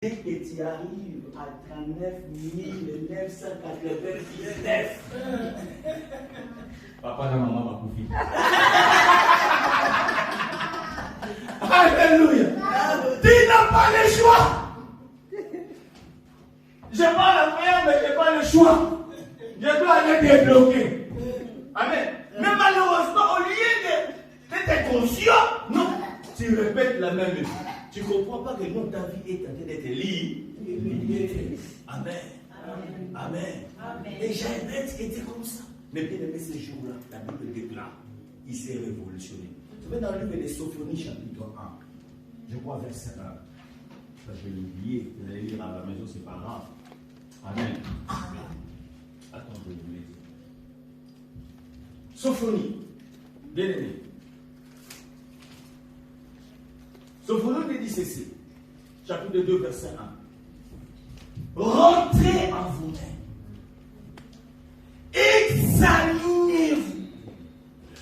Dès que tu arrives à 39 999, papa et maman m'a confié. Alléluia. Tu n'as pas le choix. Je parle à rien, mais je n'ai pas le choix. Je dois aller débloquer. Amen. Mais malheureusement, au lieu d'être conscient, non, tu répètes la même chose. Tu ne comprends pas que non, ta vie est en train d'être liée. Amen. Amen. Et Jaëbeth était comme ça. Mais bien aimé, ces jours-là, la Bible déclare, il s'est révolutionné. Tu vas dans le livre des Sophonies, chapitre 1. Je crois verset 1. Ça, je vais l'oublier. Vous allez lire à la maison, c'est pas grave. Amen. Attends, je vais vous lire. Sophonie, bien aimé. Sophonie dit ceci, chapitre 2, verset 1. Rentrez en vous-même. Examinez-vous.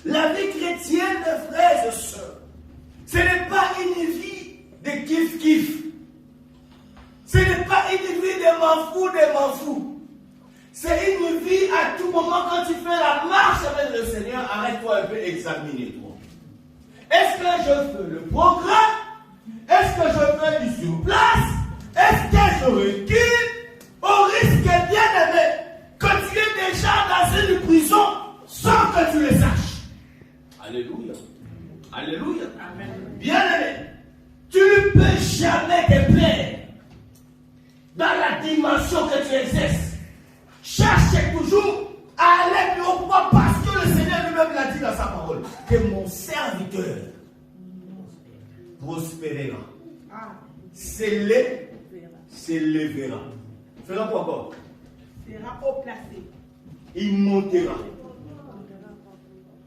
La vie chrétienne, frères et sœurs, ce n'est pas une vie de kiff-kiff. Ce n'est pas une vie de m'en-fous. C'est une vie à tout moment quand tu fais la marche avec le Seigneur, arrête-toi un peu, examine-toi. Est-ce que je fais le progrès? Est-ce que je fais du surplace? Est-ce que je recule? Au risque, bien aimé, que tu es déjà dans une prison sans que tu le saches. Alléluia. Alléluia. Amen. Bien aimé, tu ne peux jamais te plaire dans la dimension que tu exerces. Cherche toujours à aller plus haut parce que le Seigneur lui-même l'a dit dans sa parole que mon serviteur prospérera, s'élèvera. Fera quoi encore? Sera haut placé. Il montera.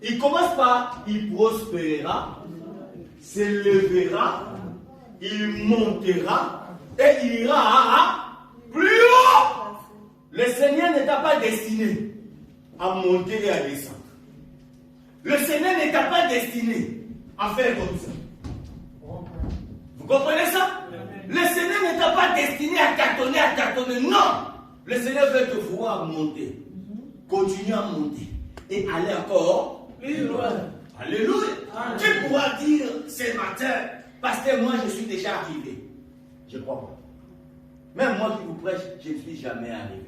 Il commence par il prospérera, s'élèvera, il montera et il ira plus haut. Le Seigneur n'est pas destiné à monter et à descendre. Le Seigneur n'est pas destiné à faire comme ça. Vous comprenez ça? Le Seigneur n'est pas destiné à cartonner. Non! Le Seigneur veut te voir monter. Continuer à monter. Et aller encore plus loin. Alléluia. Tu pourras dire ce matin, parce que moi je suis déjà arrivé. Je crois pas. Même moi qui vous prêche, je ne suis jamais arrivé.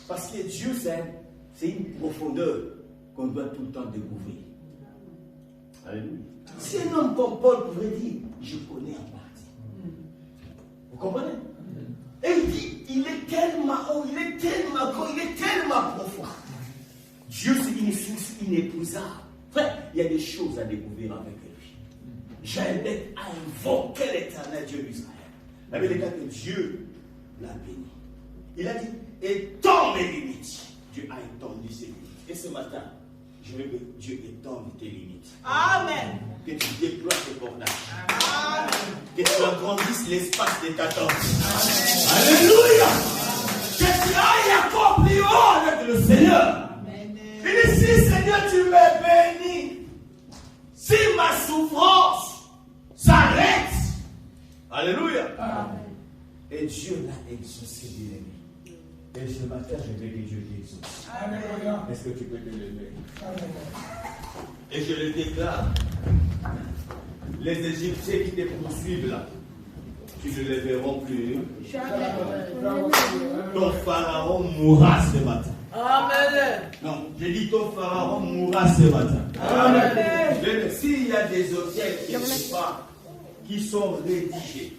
Parce que Dieu, c'est une profondeur qu'on doit tout le temps découvrir. Alléluia. Si un homme comme Paul pouvait dire, je connais en partie. Vous comprenez? Et il dit, il est tellement haut, il est tellement grand, il est tellement profond. Dieu, c'est une source inépuisable. Frère, il y a des choses à découvrir avec lui. Jaëbeth a invoqué l'éternel Dieu d'Israël. La Bible dit que Dieu l'a béni. Il a dit, étends mes limites. Dieu a étendu ses limites. Et ce matin, je veux que Dieu étende tes limites. Amen. Que tu déploies tes bordages. Amen. Que tu agrandisses l'espace de ta tente. Alléluia. Que tu ailles encore plus haut avec le Seigneur. Amen. Il dit, si Seigneur, tu me bénis, si ma souffrance s'arrête. Alléluia. Amen. Et Dieu l'a exaucé, bien-aimé. Et ce matin, je veux que Dieu t'exauce. Est-ce que tu peux te lever? Et je le déclare. Les Égyptiens qui te poursuivent là, tu ne les verront plus. Ton pharaon mourra ce matin. Amen. Non, je dis ton pharaon mourra ce matin. Amen. S'il y a des hôtels qui sont rédigés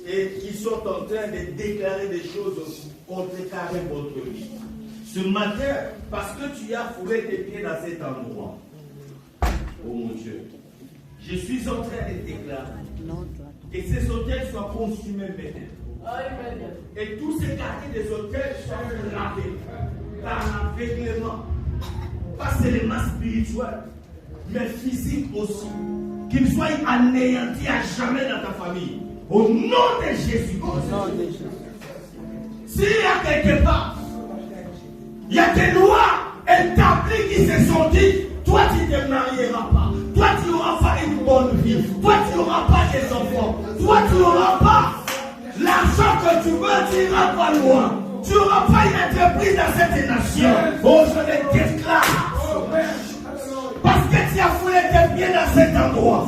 et qui sont en train de déclarer des choses contrecarrer votre vie. Ce matin, parce que tu as foulé tes pieds dans cet endroit, oh mon Dieu, je suis en train de déclarer que ces hôtels soient consumés maintenant. Et tous ces quartiers des hôtels soient lavés par l'aveuglement, pas seulement spirituel, mais physique aussi. Qu'ils soient anéantis à jamais dans ta famille. Au nom de Jésus. S'il y a quelque part, il y a des lois établies qui se sont dites, toi tu ne te marieras pas, toi tu n'auras pas une bonne vie, toi tu n'auras pas des enfants, toi tu n'auras pas l'argent l'argent que tu veux, tu n'iras pas loin. Tu n'auras pas une entreprise dans cette nation. Oh, je le déclare. Parce que tu as foulé tes pieds dans cet endroit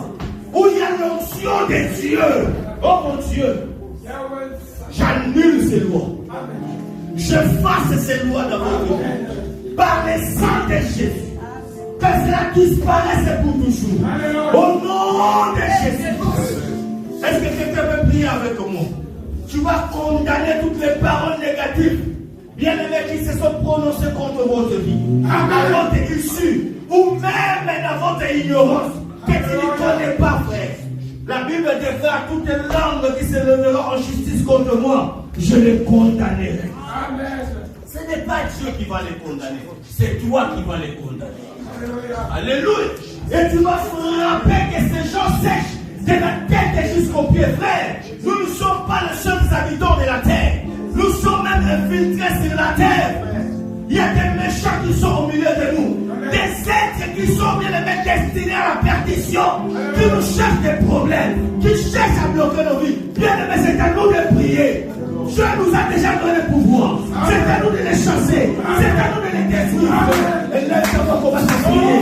où il y a l'onction de Dieu. Oh mon Dieu, j'annule ces lois. J'efface ces lois dans votre vie. Par le sang de Jésus. Que cela disparaisse pour toujours. Au nom de Jésus. Est-ce que quelqu'un peut prier avec moi? Tu vas condamner toutes les paroles négatives, bien-aimés, qui se sont prononcées contre votre vie, dans votre issue, ou même dans votre ignorance, que tu ne connais pas, frère. La Bible déclare toute langue qui se lèvera en justice contre moi, je les condamnerai. Amen. Ce n'est pas Dieu qui va les condamner, c'est toi qui vas les condamner. Alléluia. Et tu vas frapper que ces gens sèchent de la tête jusqu'aux pieds, frère. Nous ne sommes pas les seuls habitants de la terre. Nous sommes même infiltrés sur la terre. Il y a des méchants qui sont au milieu de nous. Des êtres qui sont bien aimés destinés à la perdition. Qui nous cherchent des problèmes. Qui cherchent à bloquer nos vies. Bien aimés, c'est à nous de prier. Dieu nous a déjà donné le pouvoir. C'est à nous de les chasser. C'est à nous de les détruire. Et là, c'est qu'on va se prier.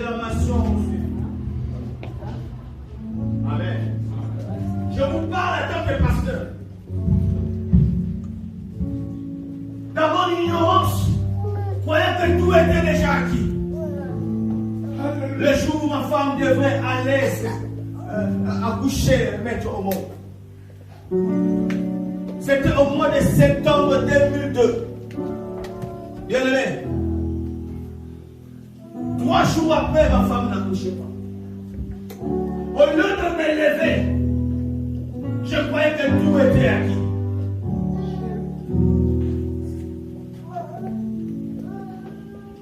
déclamations vont suivre. Amen. Je vous parle en tant que pasteur. Dans mon ignorance, croyant que tout était déjà acquis. Le jour où ma femme devrait aller accoucher, mettre au monde. C'était au mois de septembre 2002. Bien aimé. 3 jours après, ma femme n'accouchait pas. Au lieu de me lever, je croyais que tout était acquis.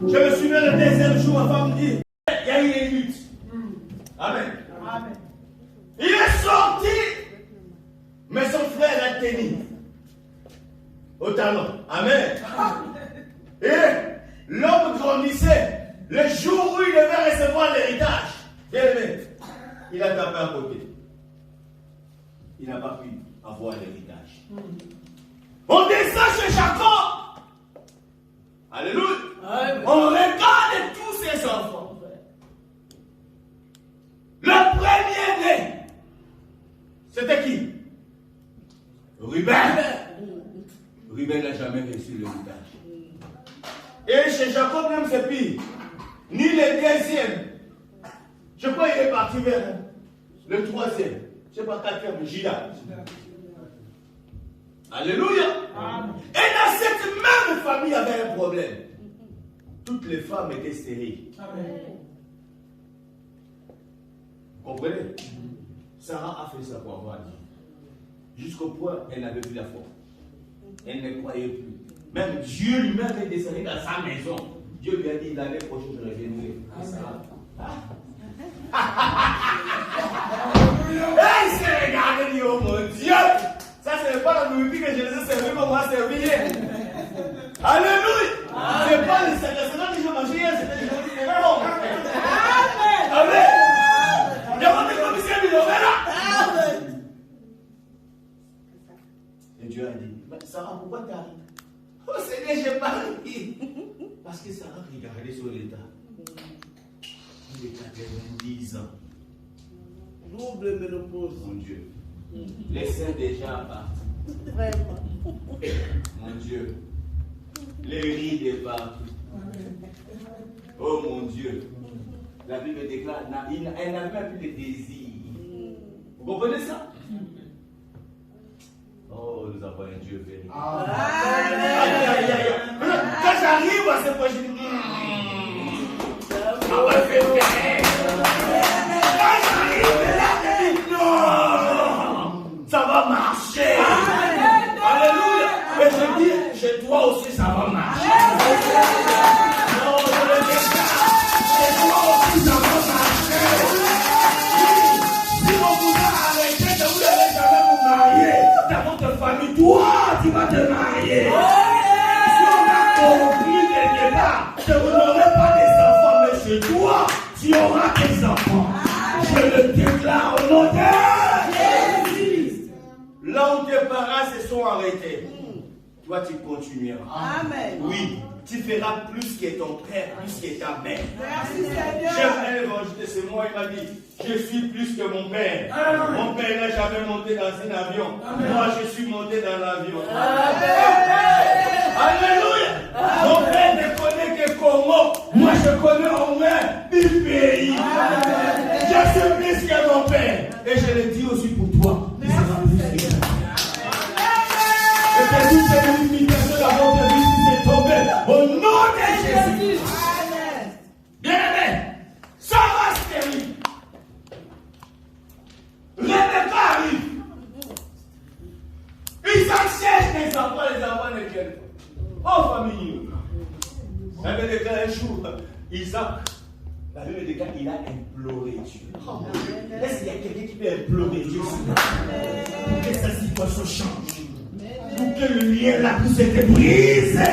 Je me souviens le deuxième jour, ma femme dit, il y a eu une lutte. Amen. Amen. Il est sorti, mais son frère l'a tenu au talon. Amen. Et l'homme grandissait. Le jour où il devait recevoir l'héritage, bien aimé, il a tapé à côté. Il n'a pas pu avoir l'héritage. On descend chez Jacob. Alléluia. Amen. On regarde tous ses enfants. Le premier-né, c'était qui? Ruben. Ruben n'a jamais reçu l'héritage. Et chez Jacob même c'est pire. Ni le deuxième. Je crois qu'il est parti vers le troisième. Je ne sais pas quatrième, Judas. Alléluia. Amen. Et dans cette même famille, il y avait un problème. Toutes les femmes étaient stériles. Amen. Vous comprenez? Sarah a fait ça pour avoir dit. Jusqu'au point, elle n'avait plus la foi. Elle ne croyait plus. Même Dieu lui-même est descendu dans sa maison. Dieu lui a dit, l'année prochaine, je reviendrai. Elle s'est regardée et dit, oh mon Dieu, ça c'est pas la nourriture que je les ai servi, mais moi servir. Alléluia. C'est pas le sacrifice que je mangeais hier, c'était le jour du bon. Amen. Il y a votre commissaire du là. Et Dieu a dit, mais Sarah, pourquoi tu arrives? Oh Seigneur, je n'ai pas ri. Parce que Sarah regardait sur l'état. Il est 90 ans. Double ménopause. Mon Dieu. Les seins déjà partis. Vraiment. Mon Dieu. Les rides est partout. Oh mon Dieu. La Bible déclare, elle n'a même plus de désir. Vous comprenez ça? Oh, nous avons un Dieu béni. Quand j'arrive à ce point, je dis, ça va faire bien. Quand j'arrive là, je dis, non, ça va marcher. Alléluia. Et je dis, chez toi aussi, ça va marcher. Non, je le déclare. Chez toi aussi, ça va marcher. Si on vous a arrêté, que vous n'allez jamais vous marier, dans votre famille, toi, tu vas te marier. Si on a conclu quelque part que vous n'aurez pas des enfants, mais chez toi, tu auras des enfants. Je le déclare au nom de Jésus. Là où tes parents se sont arrêtés, toi tu continueras. Amen. Oui, tu feras plus que ton père, plus que ta mère. Merci Seigneur. J'ai un évangile, c'est moi, il m'a dit, je suis plus que mon père. Mon père n'a jamais monté dans un avion. Moi, je suis monté dans l'avion. Alléluia. Mon père ne connaît que Congo. Moi, je connais au moins 1000 pays. Je suis plus que mon père. Et je le dis aussi pour toi. Tu seras plus que moi. Et que toutes ces limitations d'avoir de vie qui s'est tombée au nom de Jésus. Bien aimé, ça va stérile. Rebecca arrive. Ils cherchent des enfants, les enfants ne viennent pas. Oh famille. La Bible déclare un jour, Isaac, la Bible déclare qu'il a imploré Dieu. Est-ce qu'il y a quelqu'un qui peut implorer Dieu? Que sa situation change. Pour que le lien là puisse être brisé.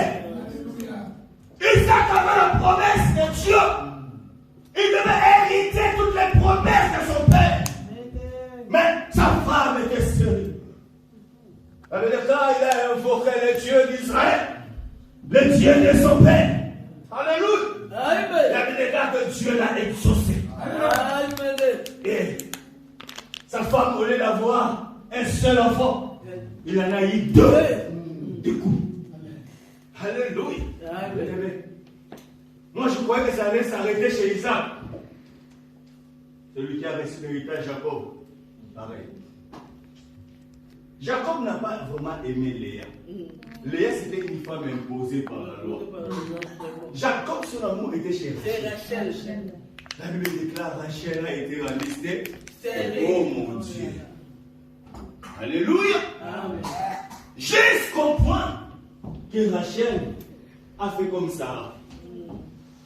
Isaac avait la promesse de Dieu. Il devait hériter toutes les promesses de son père. Mais sa femme était stérile. La Bible déclare il a invoqué le Dieu d'Israël, le Dieu de son père. Alléluia. la Bible déclare que Dieu l'a exaucé. Amen. Et sa femme, au lieu d'avoir un seul enfant, il en a eu deux. Des coups. Alléluia. Amen. Moi, je croyais que ça allait s'arrêter chez Isaac. Celui qui a reçu l'héritage, Jacob. Pareil. Jacob n'a pas vraiment aimé Léa. Léa, c'était une femme imposée par la loi. Jacob, son amour était chez Rachel. La Bible déclare Rachel a été enlistée. Oh mon Dieu. Alléluia. Amen. Jusqu'au point que Rachel a fait comme Sarah.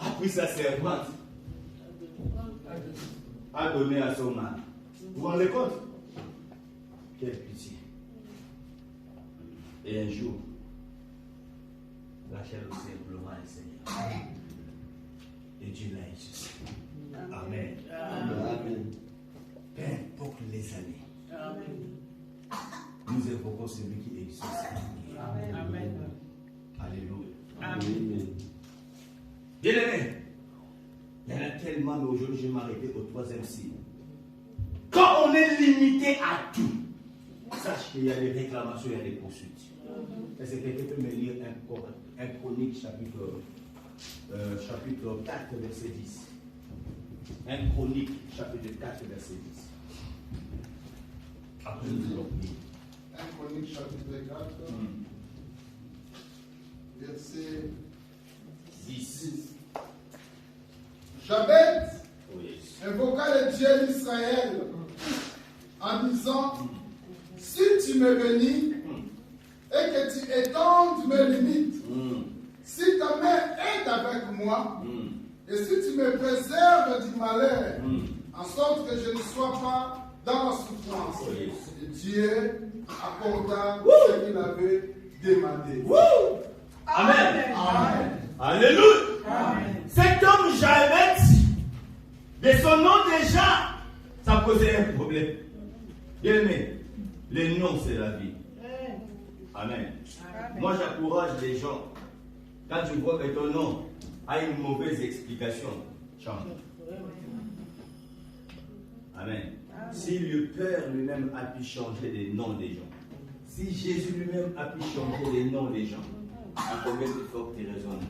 A pris sa servante. A donné à son mari. Vous vous rendez compte? Quelle pitié. Et un jour, Rachel aussi pleura le Seigneur. Et Dieu l'a exaucé. Amen. Amen. Peu importe les années, Amen. nous évoquons celui qui exauce. Amen. Alléluia. Amen. Bien aimé, il y en a tellement, mais aujourd'hui je vais m'arrêter au troisième signe. Quand on est limité à tout, sache qu'il y a des réclamations, il y a des poursuites. Est-ce que quelqu'un peut me lire un Chronique chapitre 4, verset 10. Un Chronique chapitre 4, verset 10. Après nous allons prier. 1 Chronique chapitre 4, verset 10. Jabez Oui. invoqua le Dieu d'Israël en disant, si tu me bénis et que tu étendes mes limites, si ta main est avec moi, et si tu me préserves du malheur, en sorte que je ne sois pas dans la souffrance, et Dieu accorda ce qu'il avait demandé. Amen. Amen. Alléluia. Amen. Cet homme Javet, de son nom déjà, ça posait un problème. Bien aimé, les noms c'est la vie. Amen. Moi j'encourage les gens, quand tu vois que ton nom a une mauvaise explication, change. Amen. Si le Père lui-même a pu changer les noms des gens, si Jésus lui-même a pu changer les noms des gens, à combien de fois tu raisonnes?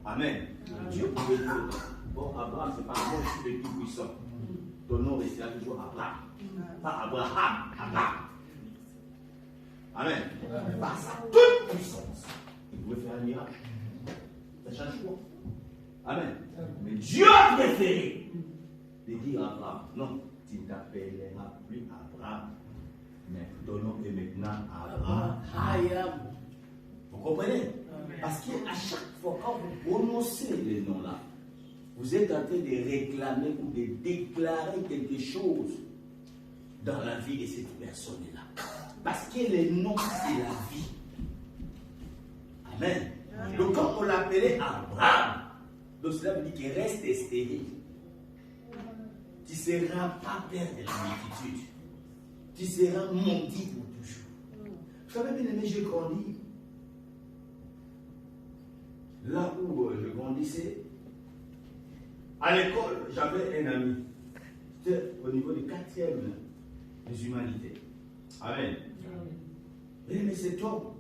Amen. Dieu pouvait dire, bon, Abraham, c'est pas moi, je suis le Tout-Puissant. Ton nom restera toujours Abraham. Pas Abraham, Abraham. Amen. Par sa toute puissance, il pouvait faire un miracle. Ça change quoi? Amen. Mais Dieu a préféré de dire à Abraham, non, tu ne t'appelleras plus Abraham, mais ton nom est maintenant Abraham. Vous comprenez? Parce qu'à chaque fois, quand vous prononcez les noms-là, vous êtes en train de réclamer ou de déclarer quelque chose dans la vie de cette personne-là. Parce que les noms, c'est la vie. Amen. Donc, quand on l'appelait Abraham, donc cela veut dire qu'il reste stérile. Tu ne seras pas père de la multitude. Tu seras maudit pour toujours. Vous savez, bien aimé, j'ai grandi. Là où je grandissais, à l'école, j'avais un ami. C'était au niveau du 4e des humanités. Amen. Mais cet homme,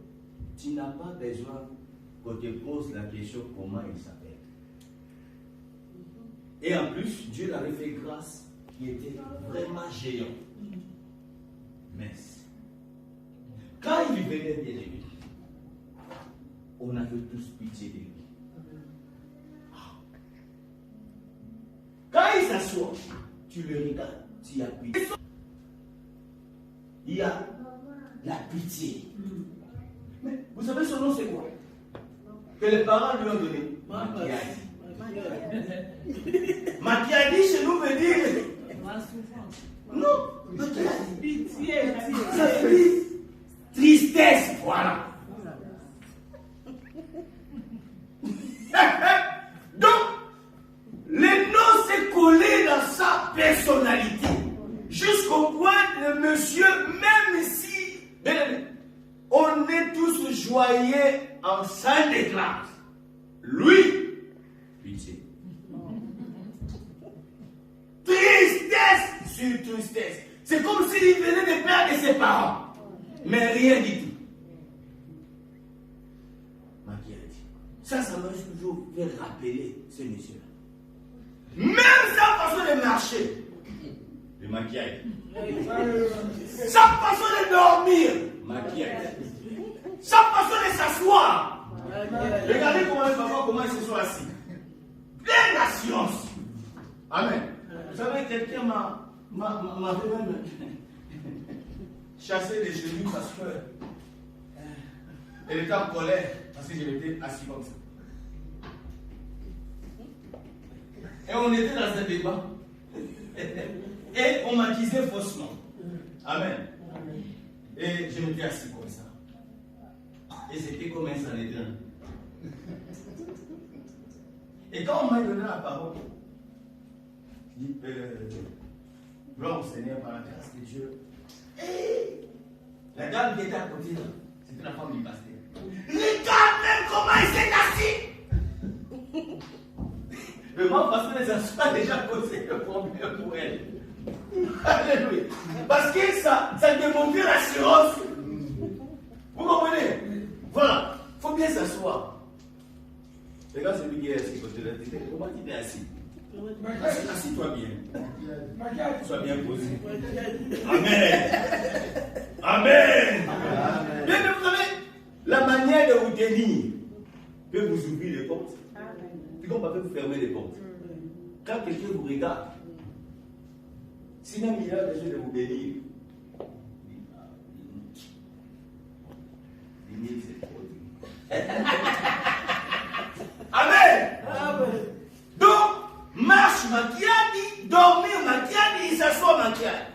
tu n'as pas besoin qu'on te pose la question comment il s'appelle. Et en plus, Dieu l'avait fait grâce, il était vraiment géant. Mais quand il venait bien aimé, on avait tous pitié de lui. Quand il s'assoit, tu le regardes, tu as pitié. Il y a la pitié. Mais vous savez son nom c'est quoi? Que les parents lui ont donné. Machiadi chez nous veut dire. Non, Machiadi. Pitié. Ça veut dire tristesse, voilà. Donc, le nom s'est collé dans sa personnalité. Jusqu'au point de monsieur, même si on est tous joyeux en sainte classe, lui, pitié. sur tristesse. C'est comme s'il venait de perdre ses parents. Mais rien du tout. Maquia a dit. Ça m'a toujours fait rappeler ce monsieur-là. Même sa façon de marcher. Le Maquia a dit. Sa façon de dormir. Maquia a dit. Sa façon de s'asseoir. Regardez comment il se soit assis. Plein d'assurance. Amen. Vous savez, quelqu'un m'a même chassé les genoux parce que elle était en colère parce que je m'étais assis comme ça. Et on était dans un débat. Et on m'accusait faussement. Amen. Et je m'étais assis comme ça. Et c'était comme un sanhédrin. Et quand on m'a donné la parole, je dis, gloire au Seigneur par la grâce de Dieu. Et la dame qui était à côté, c'était la femme du pasteur. Regarde même comment il s'est assis. Le monde parce que les enfants a déjà posé le problème pour elle. Alléluia. Parce que ça démontrait l'assurance. Vous comprenez? Voilà. Il faut bien s'asseoir. Regarde celui qui est assis côté de la tête. Comment tu t'es assis? Assis-toi bien. Sois bien posé. Amen. Amen. Bien, vous savez, la manière de vous tenir peut vous ouvrir les portes. Puis qu'on peut vous fermer les portes. Quand quelqu'un vous regarde, si même il a besoin de vous bénir, c'est trop. Amen. Donc, marche Maquiadi, dormir Maquiadi, s'asseoir Maquiadi.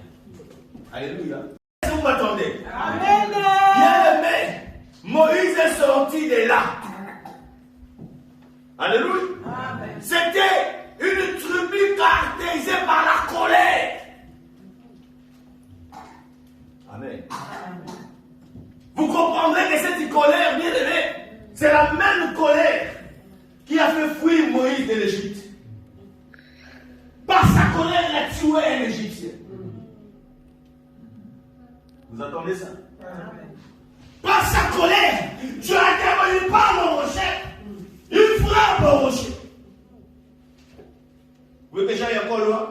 Alléluia. Est-ce que vous m'attendez? Amen. Bien aimé, Moïse est sorti de là. Alléluia. Amen. C'était une tribu caractérisée par la colère. Amen. Vous comprendrez que cette colère, bien aimé, c'est la même colère qui a fait fuir Moïse de l'Égypte. Par sa colère, il a tué un Égyptien. Vous entendez ça? Par sa colère, Dieu a démoli par le rocher. Il frappe le rocher. Vous voyez que j'aille encore loin?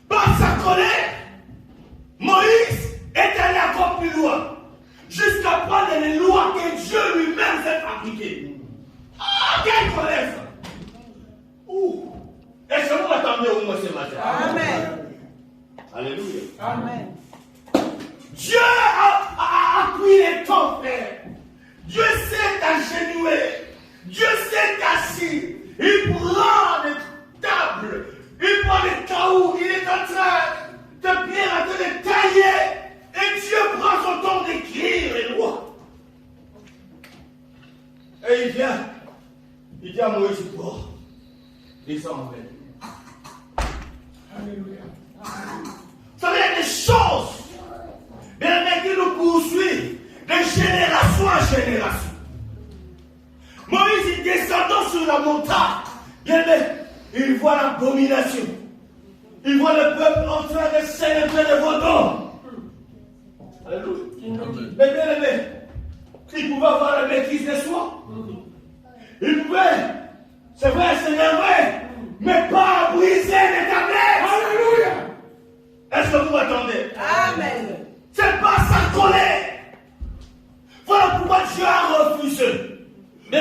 Par sa colère, Moïse est allé encore plus loin. Jusqu'à prendre les lois que Dieu lui-même s'est fabriquées. Ah, quelle colère ça! Ouh! Est-ce que vous m'attendez au moins ce matin? Amen. Alléluia. Amen. Dieu a pris les temps, frère. Dieu s'est agenouillé. Dieu s'est assis. Il prend des tables. Il prend des cailloux. Il est en train de bien en train de tailler. Et Dieu prend son temps d'écrire les lois. Et il vient. Il dit à Moïse, oh, descends en fait. Alléluia. Ça veut dire des choses. Bien qui nous poursuivent de génération en génération. Moïse, il descendant sur la montagne, bien il voit l'abomination. Il voit le peuple en train de célébrer le vaudon. Alléluia. Mais bien aimé, il pouvait avoir la maîtrise de soi. Il pouvait, c'est vrai, mais pas briser les tablettes. Alléluia. Est-ce que vous m'attendez? Amen. C'est pas sa colère. Voilà pourquoi Dieu a refusé de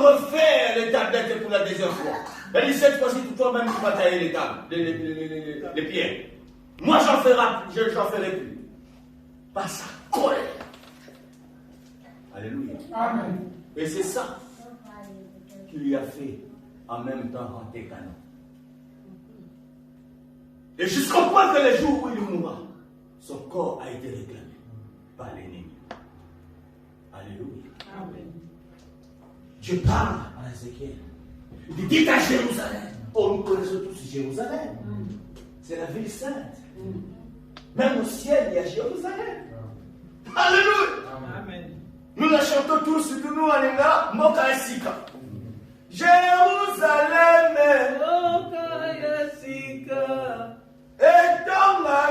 refaire les tablettes pour la deuxième fois. Il dit cette fois-ci, toi-même, tu vas tailler les tables, les pierres. Moi, j'en ferai plus. Pas sa colère. Alléluia. Amen. Et c'est ça qui lui a fait en même temps rentrer Canaan. Et jusqu'au point que le jour où il mourra, son corps a été réclamé par l'ennemi. Alléluia. Amen. Dieu parle à Ézéchiel. Il dit, dites à Jérusalem. Oh, nous connaissons tous Jérusalem. C'est la ville sainte. Même au ciel, il y a Jérusalem. Alléluia. Amen. Nous la chantons tous, nous en Lingala, Moka Esika. Jérusalem, Moka Esika. Et dans ma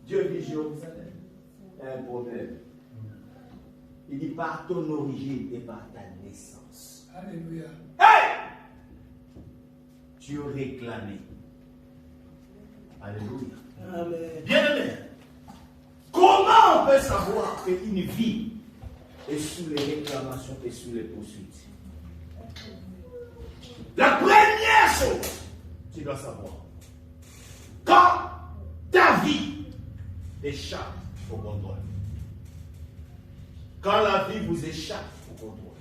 Dieu dit Jérusalem. Il y a un problème. Il dit par ton origine et par ta naissance. Alléluia. Hey! Tu es réclamé. Alléluia. Amen. Bien-aimé, comment on peut savoir qu'une vie est sous les réclamations et sous les poursuites? La première chose, tu dois savoir, quand ta vie échappe au contrôle, quand la vie vous échappe au contrôle,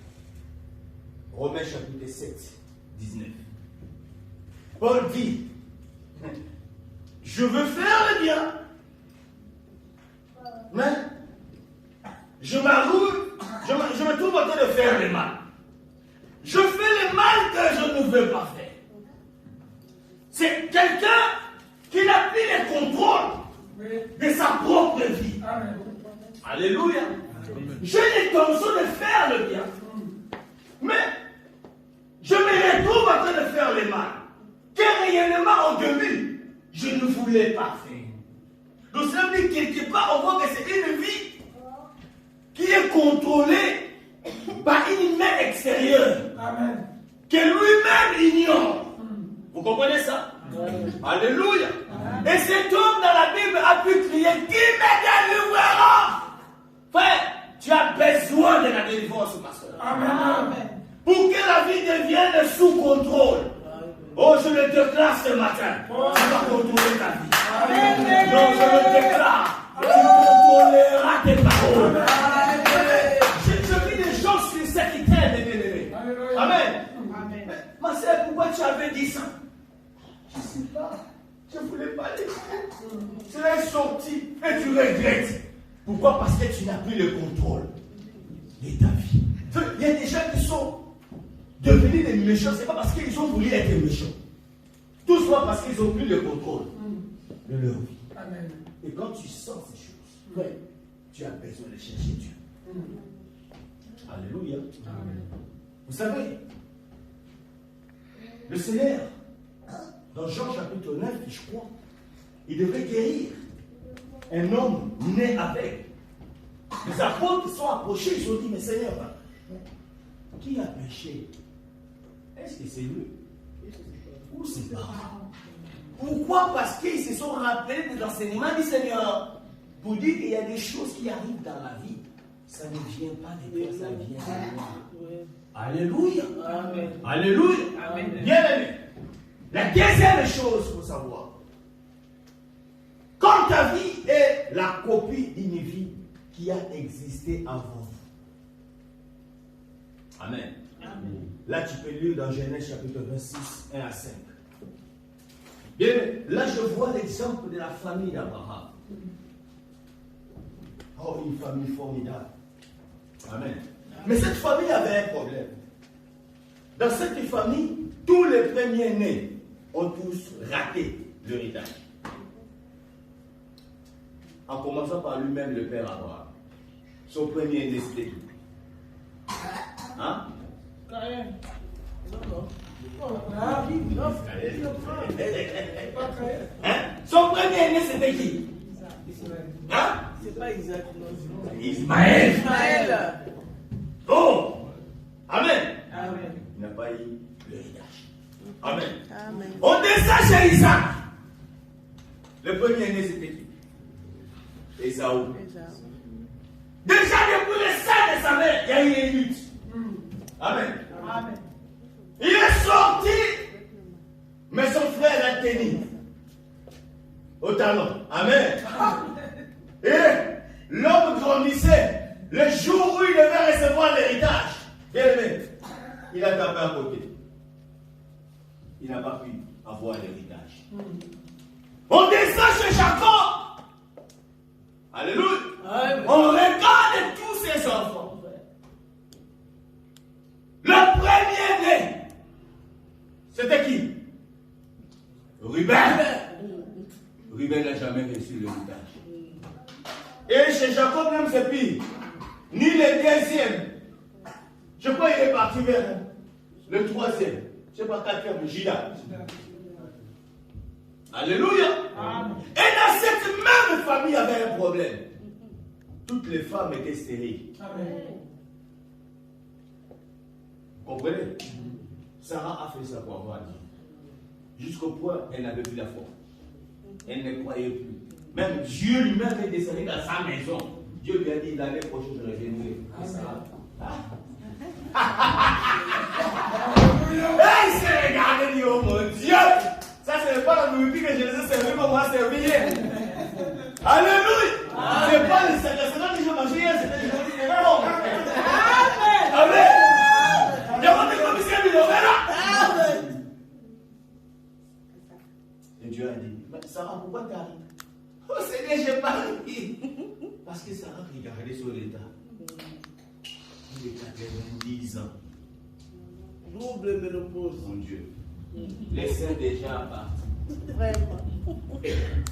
Romains chapitre 7, 19, Paul dit, je veux faire le bien, mais je me trouve en train de faire le mal. Je fais le mal que je ne veux pas faire. C'est quelqu'un qui n'a plus le contrôle de sa propre vie. Amen. Alléluia. J'ai l'intention de faire le bien, mais je me retrouve en train de faire le mal. Que réellement au début, je ne voulais pas faire. Donc ça veut dire quelque part, on voit que c'est une vie qui est contrôlée par une main extérieure. Amen. Que lui-même ignore. Vous comprenez ça? Alléluia. Et cet homme dans la Bible a pu crier, qui me délivrera? Frère, tu as besoin de la délivrance, ma soeur. Amen. Pour que la vie devienne sous contrôle. Oh, je le déclare ce matin. Tu vas contrôler ta vie. Amen. Non, je le déclare. Tu contrôleras tes paroles. Je vis des gens sur cette terre, bien-aimés. Amen. Amen. Ma soeur, pourquoi tu avais dit ça? Je ne sais pas. Je ne voulais pas le dire. Tu es sorti et tu regrettes. Pourquoi? Parce que tu n'as plus le contrôle de ta vie. Il y a des gens qui sont devenus des méchants. Ce n'est pas parce qu'ils ont voulu être méchants. Tout soit parce qu'ils ont plus le contrôle de leur vie. Amen. Et quand tu sens ces choses, ouais, tu as besoin de chercher Dieu. Alléluia. Amen. Vous savez, le Seigneur, dans Jean chapitre 9, je crois, il devait guérir un homme né avec. Les apôtres qui sont approchés, ils ont dit, mais Seigneur, qui a péché? Est-ce que c'est lui? Ou c'est pas? Pourquoi? Parce qu'ils se sont rappelés des enseignements du Seigneur. Pour dire qu'il y a des choses qui arrivent dans la vie. Ça ne vient pas de Dieu, ça vient de moi. Alléluia. Amen. Alléluia. Amen. Bien aimé. La deuxième chose qu'il faut savoir. Quand ta vie est la copie d'une vie qui a existé avant vous. Amen. Amen. Là, tu peux lire dans Genèse chapitre 26, 1 à 5. Bien, là, je vois l'exemple de la famille d'Abraham. Oh, une famille formidable. Amen. Mais cette famille avait un problème. Dans cette famille, tous les premiers-nés ont tous raté l'héritage. En commençant par lui-même, le père Abraham. Son premier-né, c'était tout. Hein? Caïn. Non. Hein? Son premier-né, c'était qui? Hein? C'est pas Isaac, non. Ismaël. Ismaël. Oh! Amen. Amen. Il n'a pas eu l'héritage. Amen. Amen. On descend chez Isaac. Le premier-né, c'était qui? Ésaü. Déjà, depuis le sein de sa mère, il y a eu une lutte. Amen. Amen. Il est sorti, mais son frère l'a tenu au talon. Amen. Et l'homme grandissait. Le jour où il devait recevoir l'héritage, bien aimé, il a tapé à côté. Il n'a pas pu avoir l'héritage. On descend chez Jacob. Alléluia. Amen. On regarde tous ses enfants. Le premier-né, c'était qui? Ruben. Ruben n'a jamais reçu l'héritage. Et chez Jacob même c'est pire. Ni le deuxième. Je crois qu'il est parti vers le troisième. Je ne sais pas quatrième, Judas. Alléluia. Et dans cette même famille, il y avait un problème. Toutes les femmes étaient stériles. Vous comprenez? Sarah a fait ça pour avoir dit. Jusqu'au point, elle n'avait plus la foi. Elle ne croyait plus. Même Dieu lui-même est descendu dans sa maison. Dieu lui a dit, l'année prochaine, je reviendrai. Et Sarah. Et il s'est regardé, il dit, oh mon Dieu, ça c'est pas la nourriture que je les ai servi pour moi servir. Alléluia. C'est pas le Seigneur que j'ai mangé hier, c'était le jour du non. Amen. Demandez comme si elle là. Et Dieu a dit, Sarah, pourquoi tu arrives? Oh Seigneur, j'ai pas ri. Parce que Sarah regardait sur l'état. Il est 90 ans. Double ménopause. Mon Dieu. Les seins déjà partent. Vraiment.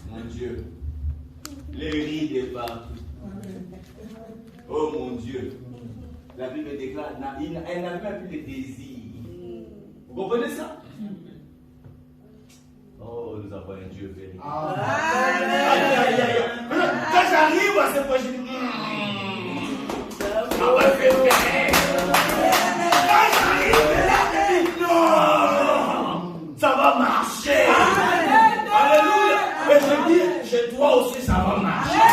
Mon Dieu. Les rides est partout. Oh mon Dieu. La Bible déclare, elle n'a même plus de désir. Vous comprenez ça? Oh, nous avons un Dieu béni. Quand j'arrive à ce point, je dis, ça va faire bien. Quand j'arrive là, je dis, non, ça va marcher. Alléluia. Et je dis, chez toi aussi, ça va marcher.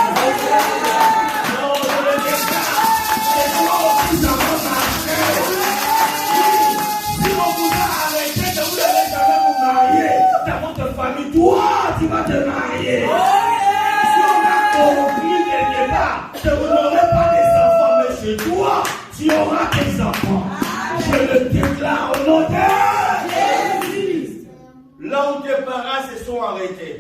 Non, je le déclare. Chez toi aussi, ça va marcher. Si on vous a arrêté, ne vous allez jamais vous marier. Dans votre famille, toi, tu vas te marier. Si on a compris quelque part que vous n'aurez pas des enfants, mais chez toi, tu auras des enfants. Je le déclare au nom de Jésus. Là où tes parents se sont arrêtés,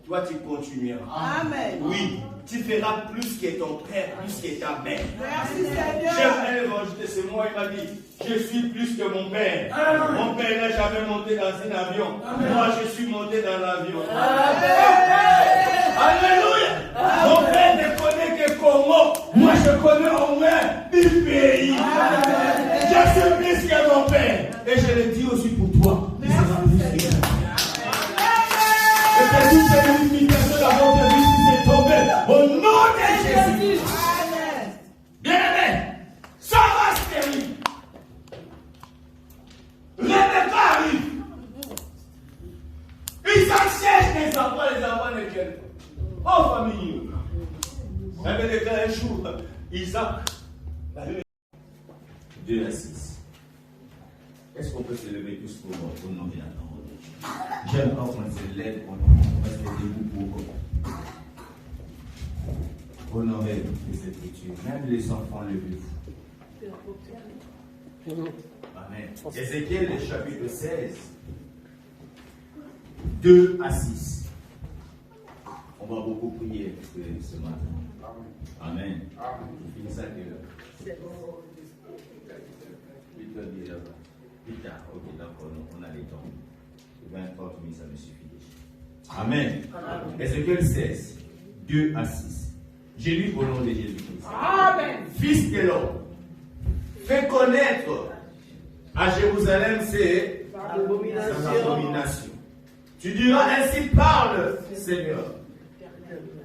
toi tu continueras. Amen. Oui, tu feras plus que ton père, plus que ta mère. Merci Seigneur. J'aime un évangile, c'est moi, il m'a dit, je suis plus que mon père. Mon père n'a jamais monté dans un avion. Moi, je suis monté dans l'avion. Alléluia. Mon père ne connaît que Congo. Moi, je connais au moins 10 pays. Je suis plus que mon père. Et je le dis aussi pour toi. Tu seras plus que mon père. Et que toutes ces limitations d'avoir de vie qui s'est tombée au nom de Jésus. Bien-aimé, ça va se terminer. Rebecca arrive. Isaac cherche les enfants de quelqu'un. Oh famille. Rebecca un jour, Isaac. 2 à 6. Est-ce qu'on peut se lever tous pour nommer la parole de Dieu? J'aime quand on se lève, on se debout pour honorer les Écritures. Même les enfants, levez-vous. Amen. Ézéchiel, le chapitre 16, 2 à 6. On va beaucoup prier ce matin. Amen. Je finis ça à quelle heure? 8h10 là-bas. Plus tard, ok, d'accord, on a les temps. 20-30 minutes, ça me suffit déjà. Amen. Ézéchiel 16, 2 à 6. J'ai lu au nom de Jésus-Christ. Amen. Fils de l'homme, fais connaître à Jérusalem ses abominations. Tu diras ainsi parle, Seigneur.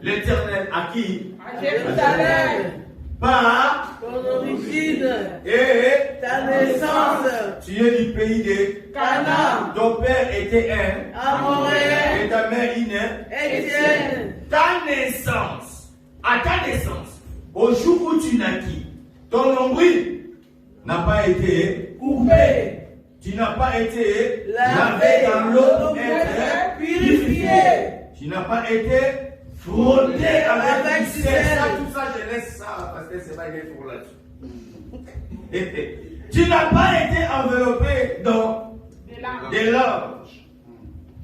L'Éternel à qui? À Jérusalem. Par Ton origine. et Ta naissance. tu es du pays de Canaan. Ton père était un Amoréen. et ta mère une Étienne. Ta naissance, à ta naissance, au jour où tu naquis, ton nombril n'a pas été Coupé. Tu n'as pas été Lavé dans l'eau et purifié. Tu n'as pas été frotté avec du sel. sel. Tout ça, je laisse ça parce que c'est pas bien pour là-dessus. Tu n'as pas été enveloppé dans des larmes.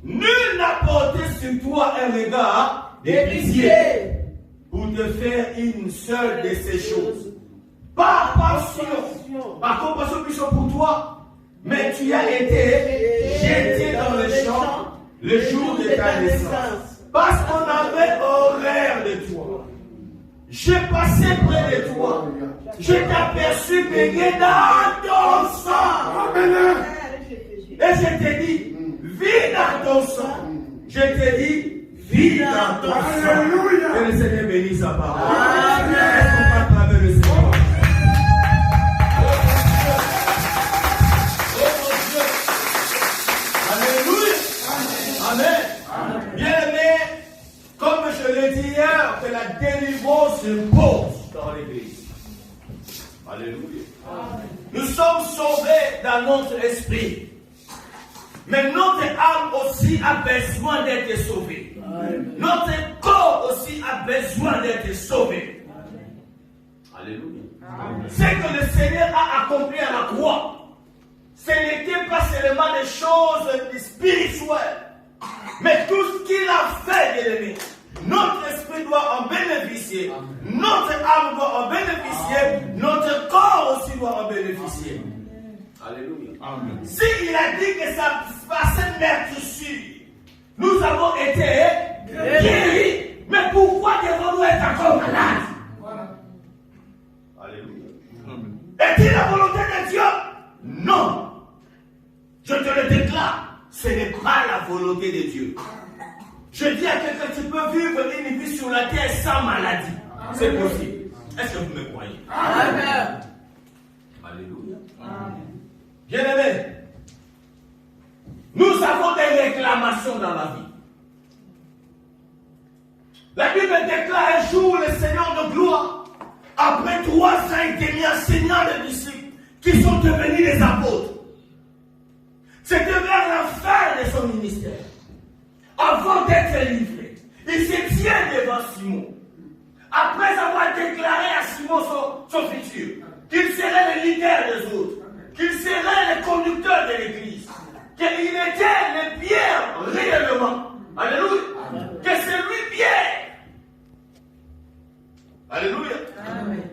Nul n'a porté sur toi un regard de pitié pour te faire une seule de ces choses. Pas passion, par compassion puissante pour toi, mais tu as été jeté dans le champ le jour de ta naissance. Parce qu'on avait horreur de toi. J'ai passé près de toi. Je t'ai aperçu baigner dans ton sang. Et je t'ai dit, vis dans ton sang. Je te dis, vis dans ton sang. Que le Seigneur bénisse sa parole. Amen. Est-ce qu'on va acclamer le Seigneur? Alléluia. Amen. Bien-aimé, comme je l'ai dit hier, que la délivrance se pose dans l'église. Alléluia. Nous sommes sauvés dans notre esprit. Mais notre âme aussi a besoin d'être sauvée. Notre corps aussi a besoin d'être sauvé. Alléluia. Ce que le Seigneur a accompli à la croix, ce n'était pas seulement des choses spirituelles, mais tout ce qu'il a fait, bien-aimé. Notre esprit doit en bénéficier, notre âme doit en bénéficier, notre corps aussi doit en bénéficier. Alléluia. Amen. S'il a dit que ça passait meurtrissure, nous avons été guéris, mais pourquoi devons-nous être encore malades? Voilà. Alléluia. Amen. Est-il la volonté de Dieu? Non. Je te le déclare, ce n'est pas la volonté de Dieu. Je dis à quelqu'un, tu peux vivre une vie sur la terre sans maladie. C'est possible. Est-ce que vous me croyez? Amen. Alléluia. Amen. Bien-aimés, nous avons des réclamations dans la vie. La Bible déclare un jour le Seigneur de gloire, après 3 ans et demi enseignant les disciples qui sont devenus des apôtres. C'était vers la fin de son ministère. Avant d'être livré, il se tient devant Simon. Après avoir déclaré à Simon son futur, qu'il serait le leader des autres, qu'il serait le conducteur de l'église, qu'il était le Pierre réellement. Alléluia. Que c'est lui Pierre. Alléluia. Amen.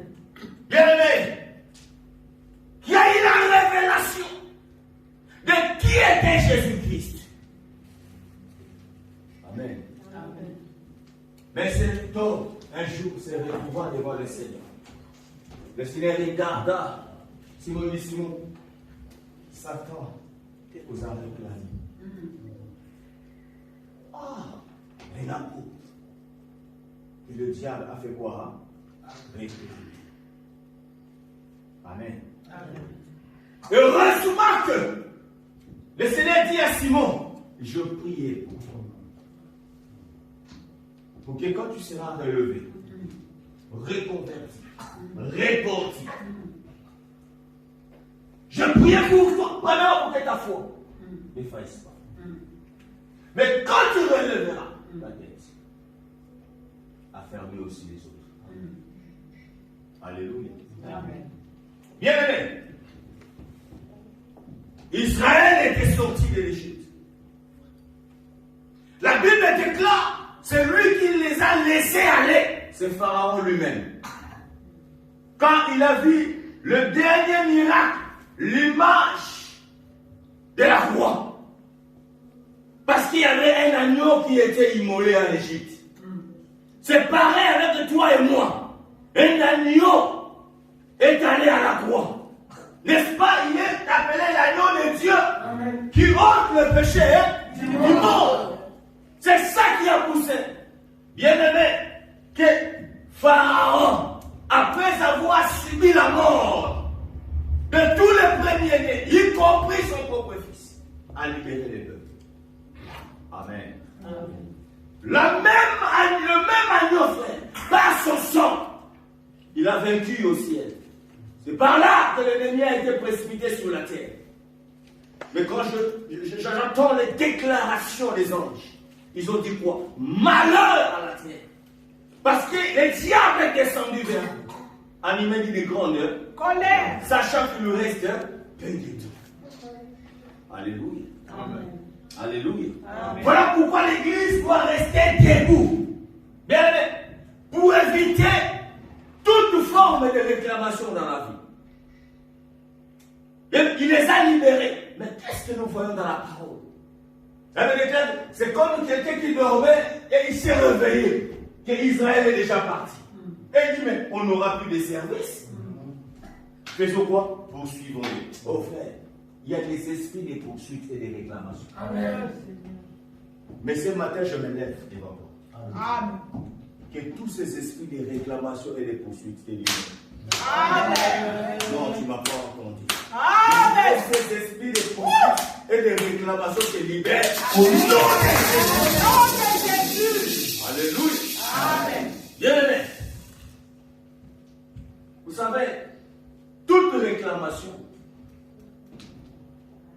Bien-aimé, il y a eu la révélation de qui était Jésus-Christ. Amen. Amen. Mais cet homme, un jour, s'est retrouvé devant le Seigneur. Le Seigneur regarda. Simon dit, Simon, Satan vous a réclamé. Ah, mais la pauvre. Et le diable a fait quoi? Réclamer. Amen. Amen. Heureusement que le Seigneur dit à Simon, je priais pour que quand tu seras relevé, reconverti, réporti, je priais pour toi, premièrement pour que ta foi ne fasse pas. Mais quand tu relèveras la tête, affermis aussi les autres. Alléluia. Amen. Bien-aimé, Israël était sorti de l'Égypte. La Bible déclare, c'est lui qui les a laissés aller, c'est Pharaon lui-même. Quand il a vu le dernier miracle, l'image de la croix. Parce qu'il y avait un agneau qui était immolé en Égypte. C'est pareil avec toi et moi. Un agneau est allé à la croix. N'est-ce pas? Il est appelé l'agneau de Dieu. Amen. Qui ôte le péché du monde. C'est ça qui a poussé. Bien-aimé, que Pharaon, après avoir subi la mort de tous les premiers-nés, y compris son propre fils, a libéré les peuples. Amen. Amen. Le même agneau, frère, par son sang, il a vaincu au ciel. C'est par là que l'ennemi a été précipité sur la terre. Mais quand j'entends les déclarations des anges, ils ont dit quoi? Malheur à la terre. Parce que le diable est descendu vers nous, animé d'une grande colère, sachant qu'il nous reste peu de temps. Alléluia. Amen. Alléluia. Amen. Voilà pourquoi l'Église doit rester debout. Bien, pour éviter toute forme de réclamation dans la vie. Il les a libérés. Mais qu'est-ce que nous voyons dans la parole? C'est comme quelqu'un qui dormait et il s'est réveillé, qu'Israël est déjà parti. Et il dit, mais on n'aura plus de service. Faisons quoi? Poursuivons-les. Oh frère, il y a des esprits de poursuite et de réclamation. Amen. Mais ce matin, je me lève devant toi. Amen. Que tous ces esprits de réclamation et de poursuite te libèrent. Amen. Non, tu ne m'as pas entendu. Amen. Que tous ces esprits de poursuite et de réclamation te libèrent. Au nom de Jésus. Alléluia. Amen. Bien-aimé. Vous savez, toute réclamation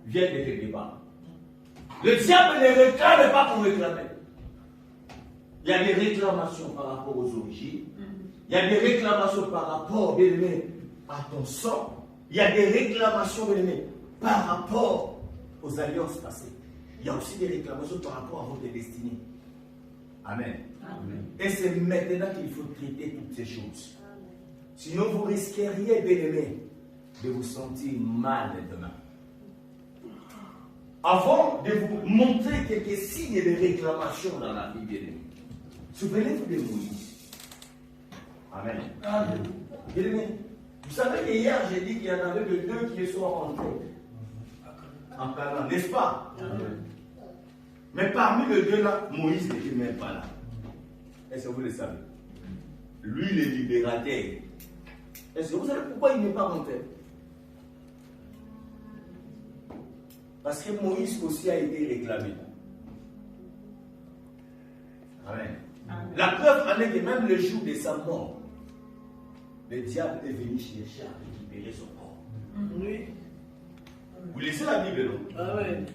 vient de quelque part. Le diable ne réclame pas pour réclamer. Il y a des réclamations par rapport aux origines. Il y a des réclamations par rapport, bien aimé, à ton sang. Il y a des réclamations, bien aimé, par rapport aux alliances passées. Il y a aussi des réclamations par rapport à votre destinée. Amen. Amen. Et c'est maintenant qu'il faut traiter toutes ces choses. Sinon, vous risqueriez, bien aimé, de vous sentir mal demain. Avant de vous montrer quelques signes de réclamation dans la vie, bien aimé, souvenez-vous de Moïse. Amen. Amen. Bien aimé, vous savez qu'hier, j'ai dit qu'il y en avait que 2 qui sont rentrés en Canaan, n'est-ce pas? Amen. Mais parmi les 2 là, Moïse n'était même pas là. Est-ce que vous le savez? Lui, le libérateur. Est-ce que vous savez pourquoi il n'est pas rentré? Parce que Moïse aussi a été réclamé. Amen. Amen. La preuve en est que même le jour de sa mort, le diable est venu chercher à récupérer son corps. Oui. Vous lisez la Bible, non? Amen.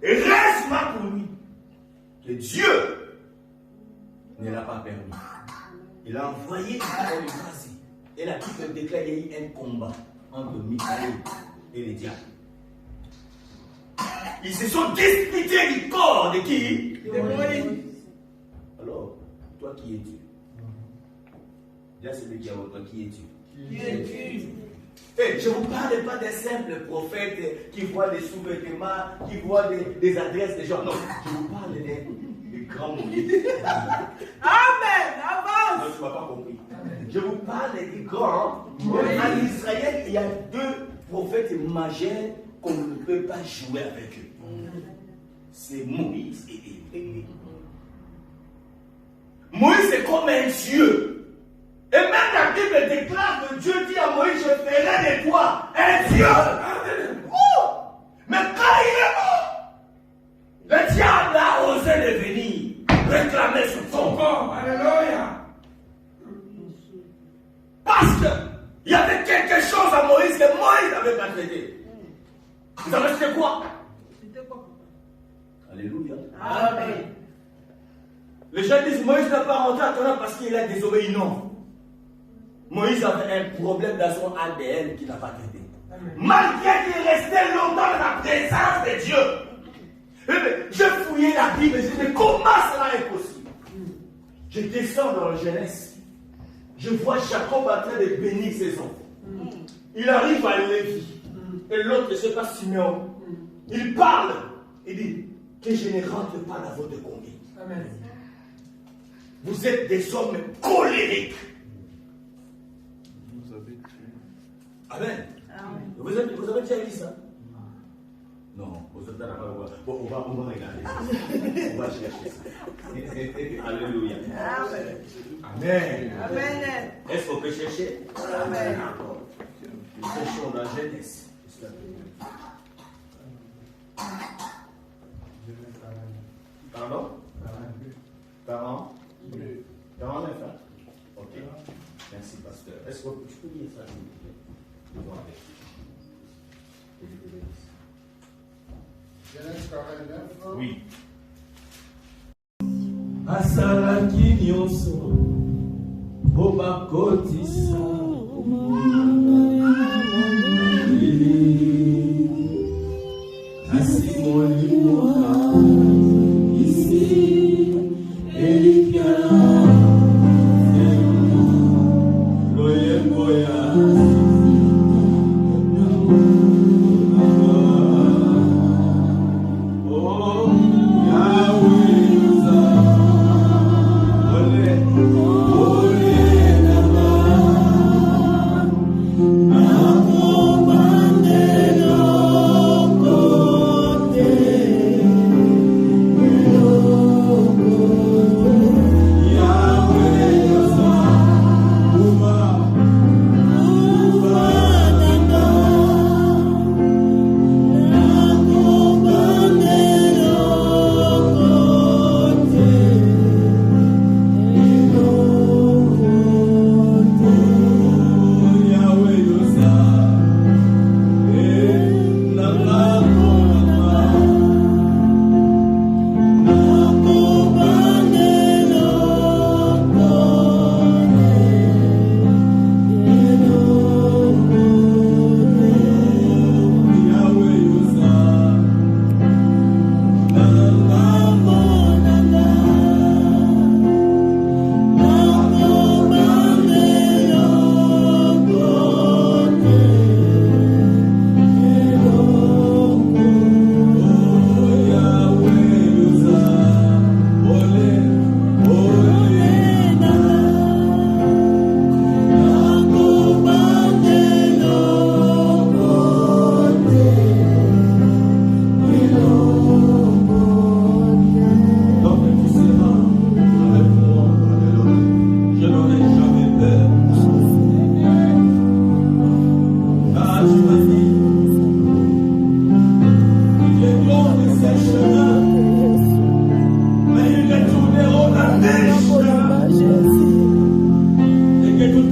Et reste-moi pour lui que Dieu ne l'a pas permis. Il a envoyé Michael Vazi. Et la Bible déclare qu'il y a eu un combat entre Michael et les diables. Ils se sont disputés du corps de qui? De Moïse. Alors, toi qui es-tu? Dis à celui qui est avec toi, qui es-tu? Qui es-tu? Hey, je ne vous parle pas des simples prophètes qui voient des sous-vêtements, qui voient des adresses des gens. Non, je vous parle des grands Moïse. Amen. Avance. Non, tu ne m'as pas compris. Je vous parle des grands. En Israël, il y a 2 prophètes majeurs qu'on ne peut pas jouer avec eux. C'est Moïse et Élie. Moïse est comme un Dieu. Et même la Bible déclare que Dieu dit à Moïse, je ferai de toi un Dieu. Mais quand il est mort, le diable a osé de venir réclamer son corps. Alléluia. Parce qu'il y avait quelque chose à Moïse que Moïse n'avait pas traité. Vous savez c'était quoi? C'était quoi? Alléluia. Amen. Les gens disent Moïse n'a pas rentré à Canaan parce qu'il a désobéi. Non. Moïse avait un problème dans son ADN qu'il n'a pas traité. Malgré qu'il restait longtemps dans la présence de Dieu. Je fouillais la Bible et je disais comment cela est possible? Je descends dans la Genèse. Je vois Jacob en train de bénir ses enfants. Il arrive à Lévi. Et l'autre, je ne sais pas, Simeon. Il parle. Il dit que je ne rentre pas dans votre conduite. Amen. Vous êtes des hommes colériques. Amen. Amen. Vous avez déjà lu ça? Non, vous êtes d'accord. Bon, on va regarder ça. On va chercher ça. Alléluia. Amen. Amen. Amen. Est-ce qu'on peut chercher? Amen. Nous cherchons dans Genèse. Pardon? 40? 49, hein? Ok. Merci, pasteur. Est-ce que tu peux lire ça, s'il vous plaît? Genèse 49. Oui. asalaki nyonso po bakotisa kasi molimo isi elikiala loyembo ya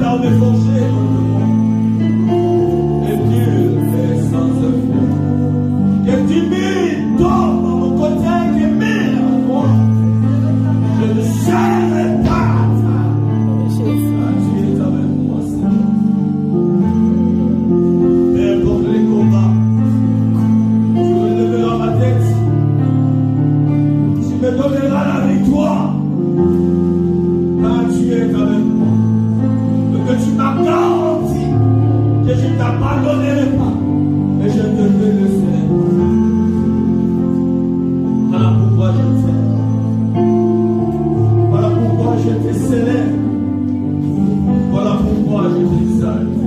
armes forgées contre moi. Et nul n'est sans œuvre. Que 10 000 tombent à mon côté, que 1000 à moi. Je ne serai pas. Tu es avec moi, Seigneur. Peu importe les combats, tu relèveras ma tête. Tu me donneras la victoire. Car tu es avec moi. Et que tu m'as garanti que je ne t'abandonnerai pas. Et je te laisserai. Voilà pourquoi je t'aime. Voilà pourquoi je te célèbre. Voilà pourquoi je t'exalte.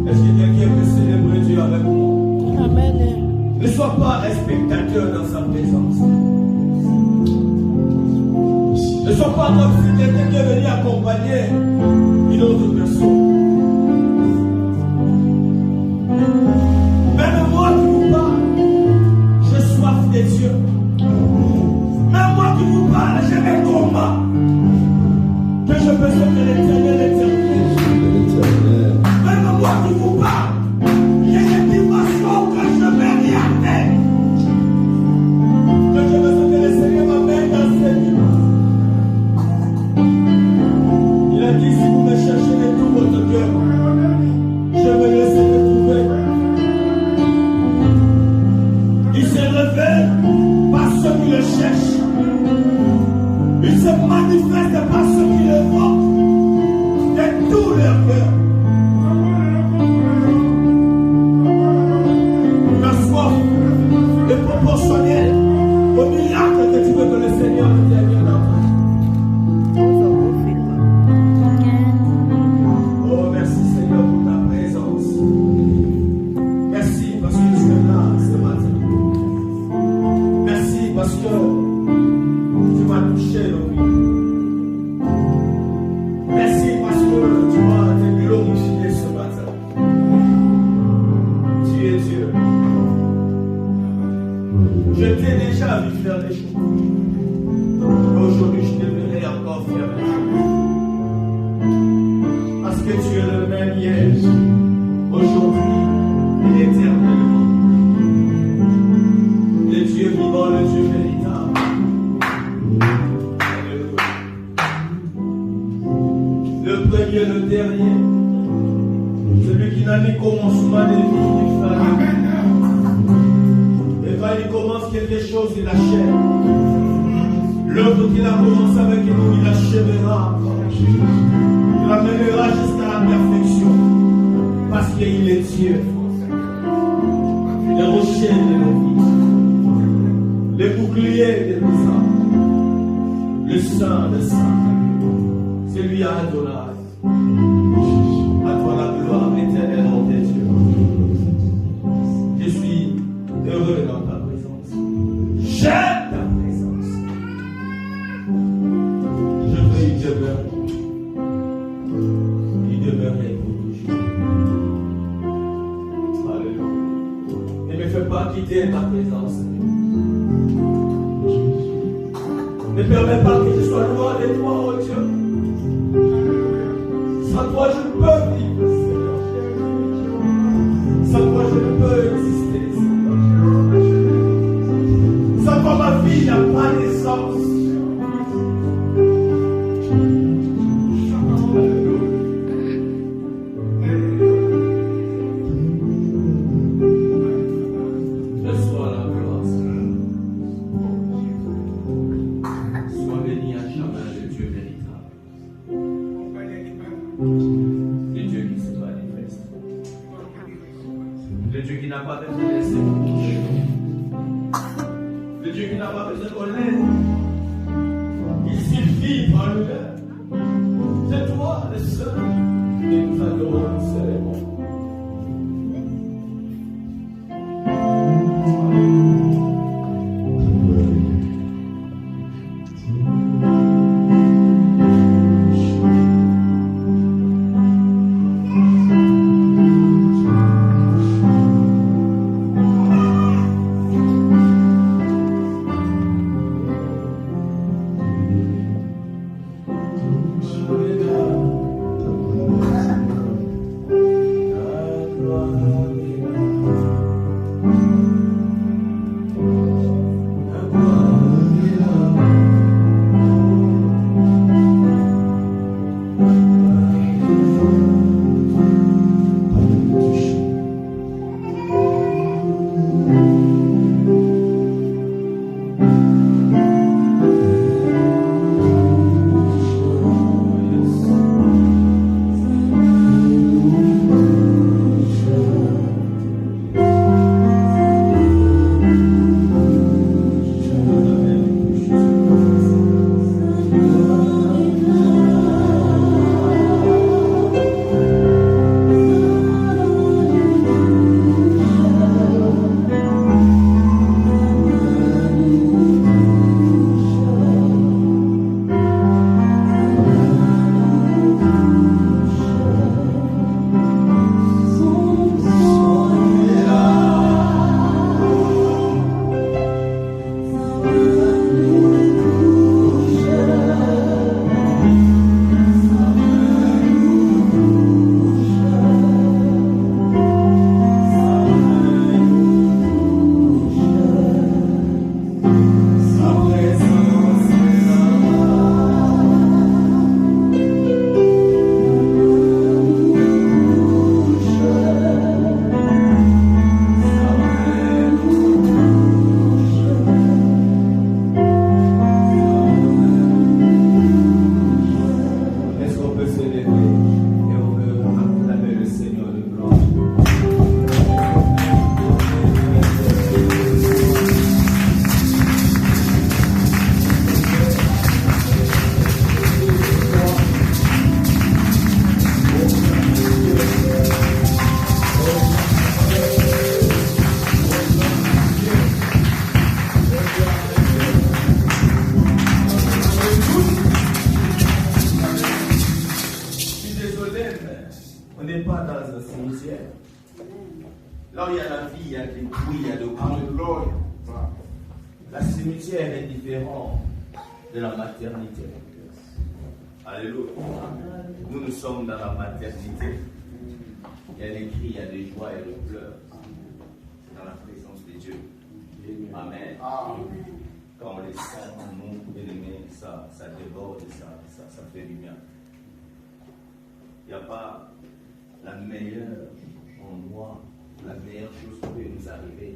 Est-ce que quelqu'un peut célébrer Dieu avec moi? Amen. Ne sois pas un spectateur dans sa présence. Ne sois pas comme si quelqu'un qui est venu accompagner une autre personne. Même moi qui vous parle, j'ai soif des dieux. Même moi qui vous parle, j'ai mes combats. Que je peux sauver l'éternel. Même moi qui vous parle, j'ai des dimensions que je mets rien à terre. Que je veux sauver le Seigneur m'amène dans cette dimension. Il a dit, si vous me cherchez de tout votre cœur, je vais laisser le trouver. Il se révèle par ceux qui le cherchent. Il se manifeste par ceux qui le voient de tout leur cœur. Ta soif est proportionnelle au miracle que tu veux que le Seigneur intervienne dans toi. Oh, merci Seigneur pour ta présence. Merci parce que tu es là ce matin. Merci parce que tu m'as touché nos vies. Merci parce que tu m'as te glorifié ce matin. Tu es Dieu. Je t'ai déjà vu faire des choses. Aujourd'hui, je te verrai encore faire des choses. Parce que tu es le même hier, aujourd'hui et éternellement. Le Dieu vivant, le Dieu véritable. Alléluia. Le premier, le dernier. Celui qui n'a ni commencement ni fin. Et quand il commence quelque chose, il achève. L'œuvre qu'il a commencé avec nous, il achèvera. Il l'amènera jusqu'à la perfection. Parce qu'il est Dieu. Le rocher de nos vies. Le bouclier de nos âmes. Le saint de saints. C'est lui à Adonai. À toi la gloire éternelle, mon Dieu. Je suis heureux dans ta présence. J'aime ta présence. Je veux y demeurer. Y demeurer pour toujours. Alléluia. Ne me fais pas quitter ta présence. Ne permets pas que je sois loin de toi, oh Dieu. Sans toi, je ne peux vivre, Seigneur. Sans toi, je ne peux exister, Seigneur. Sans toi, ma vie n'a pas de sens. Reçois la gloire, Seigneur. Sois béni à jamais, le Dieu véritable. Le Dieu qui se manifeste. Le Dieu qui n'a pas besoin de laisser le Dieu qui n'a pas besoin qu'on l'aide. Il suffit par lui-même. C'est toi le seul. Et nous adorons, nous célébrons. peut se lever et on peut acclamer le Seigneur de gloire. On n'est pas dans un cimetière. Là où il y a la vie, il y a des bruits, il y a de bruit. La cimetière est différente de la maternité. Alléluia. Nous sommes dans la maternité. Il y a des cris, il y a des joies et des pleurs. C'est dans la présence de Dieu. Amen. Quand on les sent en nous, bien-aimés, ça déborde et ça fait du bien. Il n'y a pas la meilleure endroit, la meilleure chose qui peut nous arriver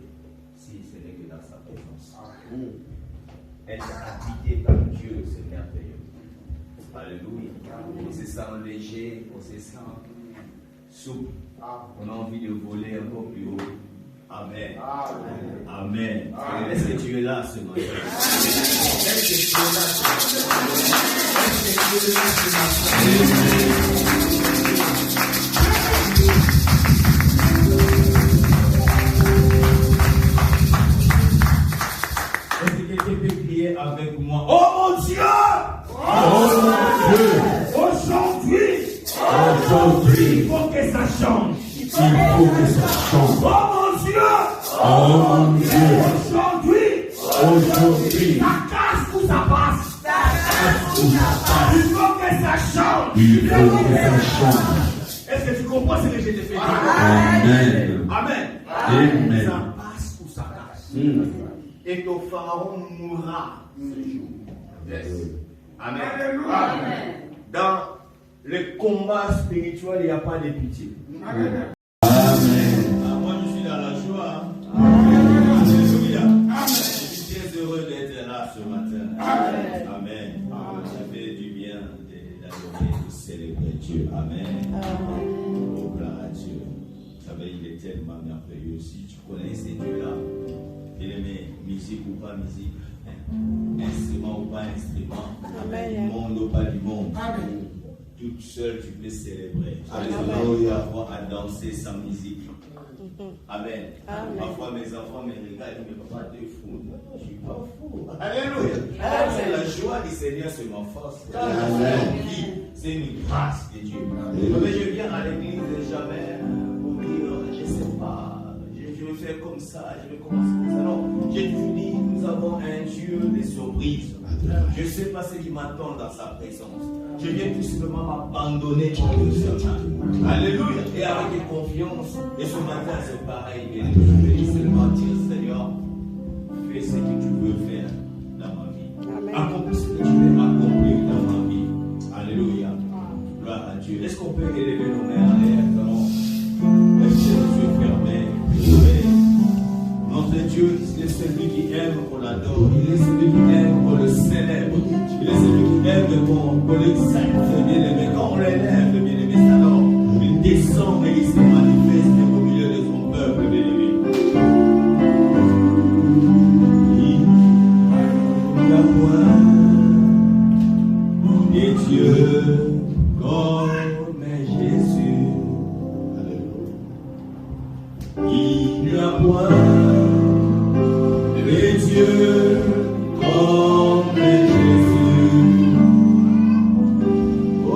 si ce n'est que dans sa présence. Être habité par Dieu, c'est merveilleux. Alléluia. On se sent léger, on se sent souple. On a envie de voler encore plus haut. Amen. Amen. Est-ce que tu es là ce matin? Est-ce que tu es là ce matin? Est-ce que tu es là ce matin? Avec moi. Oh mon Dieu! Oh mon Dieu! Aujourd'hui, il faut que ça change. Il faut que ça change. Oh mon Dieu! Oh mon Dieu! Aujourd'hui, ta casse ou ça passe. Il faut que ça change. Il faut que ça change. Est-ce que tu comprends ce que je t'ai fait dire? Amen. Amen. Amen. Ça passe ou ça casse. Et ton pharaon mourra ce jour. Yes. Amen. Amen. Dans le combat spirituel, il n'y a pas de pitié. Amen. Amen. Moi, je suis dans la joie. Alléluia. Amen. Je suis très heureux d'être là ce matin. Amen. Amen. Ça fait du bien d'adorer, de célébrer Dieu. Amen. Oh, gloire à Dieu. Vous savez, il est tellement merveilleux. Si tu connais ces dieux-là, bien-aimé, musique ou pas musique, instrument ou pas instrument, du monde ou pas du monde, toute seule tu peux célébrer. Alléluia. Parfois à danser sans musique. Amen. Parfois mes enfants me regardent et me disent, papa, tu es fou. Non, je ne suis pas fou. Alléluia. C'est la joie du Seigneur, c'est ma force. C'est une grâce de Dieu. Mais je viens à l'église jamais pour dire, je ne sais pas. Je vais faire comme ça, je vais commencer comme ça. Non, j'ai toujours dit, nous avons un Dieu de surprise. Je ne sais pas ce qui m'attend dans sa présence. Je viens tout simplement m'abandonner en Dieu. Alléluia. Et avec confiance. Et ce matin, c'est pareil. Je vais seulement dire, Seigneur, fais ce que tu veux faire dans ma vie. Accomplis ce que tu veux accomplir dans ma vie. Alléluia. Gloire à Dieu. Est-ce qu'on peut élever nos mains en l'air? Les yeux fermés. Notre Dieu, il est celui qui aime qu'on l'adore, il est celui qui aime qu'on le célèbre, il est celui qui aime qu'on l'exalte, bien-aimé. Quand on l'élève, bien-aimé, alors il descend et il se manifeste au milieu de son peuple, bien-aimé. Il n'y a point de Dieu comme Jésus. Il n'y a point de Dieu comme Jésus. Oh,